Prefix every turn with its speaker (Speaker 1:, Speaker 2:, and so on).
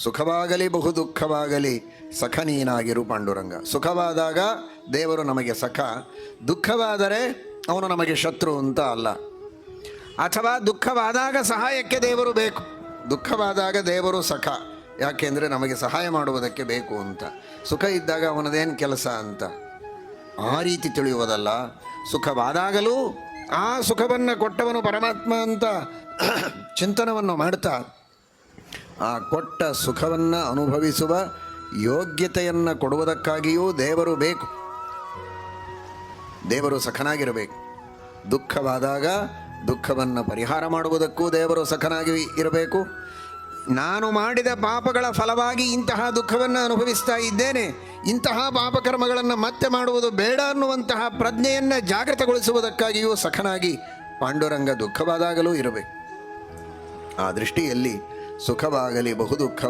Speaker 1: ಸುಖವಾಗಲಿ ಬಹು ದುಃಖವಾಗಲಿ ಸಖ ನೀನಾಗಿರು ಪಾಂಡುರಂಗ. ಸುಖವಾದಾಗ ದೇವರು ನಮಗೆ ಸಖ, ದುಃಖವಾದರೆ ಅವನು ನಮಗೆ ಶತ್ರು ಅಂತ ಅಲ್ಲ. ಅಥವಾ ದುಃಖವಾದಾಗ ಸಹಾಯಕ್ಕೆ ದೇವರು ಬೇಕು, ದುಃಖವಾದಾಗ ದೇವರು ಸಖ, ಯಾಕೆಂದರೆ ನಮಗೆ ಸಹಾಯ ಮಾಡುವುದಕ್ಕೆ ಬೇಕು ಅಂತ. ಸುಖ ಇದ್ದಾಗ ಅವನದೇನು ಕೆಲಸ ಅಂತ ಆ ರೀತಿ ತಿಳಿಯುವುದಲ್ಲ. ಸುಖವಾದಾಗಲೂ ಆ ಸುಖವನ್ನು ಕೊಟ್ಟವನು ಪರಮಾತ್ಮ ಅಂತ ಚಿಂತನವನ್ನು ಮಾಡ್ತಾ ಆ ಕೊಟ್ಟ ಸುಖವನ್ನು ಅನುಭವಿಸುವ ಯೋಗ್ಯತೆಯನ್ನು ಕೊಡುವುದಕ್ಕಾಗಿಯೂ ದೇವರು ಬೇಕು. ದೇವರು ಸಖನಾಗಿರಬೇಕು. ದುಃಖವಾದಾಗ ದುಃಖವನ್ನು ಪರಿಹಾರ ಮಾಡುವುದಕ್ಕೂ ದೇವರು ಸಖನಾಗಿ ಇರಬೇಕು. ನಾನು ಮಾಡಿದ ಪಾಪಗಳ ಫಲವಾಗಿ ಇಂತಹ ದುಃಖವನ್ನು ಅನುಭವಿಸ್ತಾ ಇದ್ದೇನೆ, ಇಂತಹ ಪಾಪಕರ್ಮಗಳನ್ನು ಮತ್ತೆ ಮಾಡುವುದು ಬೇಡ ಅನ್ನುವಂತಹ ಪ್ರಜ್ಞೆಯನ್ನು ಜಾಗೃತಗೊಳಿಸುವುದಕ್ಕಾಗಿಯೂ ಸಖನಾಗಿ ಪಾಂಡುರಂಗ ದುಃಖವಾದಾಗಲೂ ಇರಬೇಕು. ಆ ದೃಷ್ಟಿಯಲ್ಲಿ ಸುಖವಾಗಲಿ ಬಹು ದುಃಖ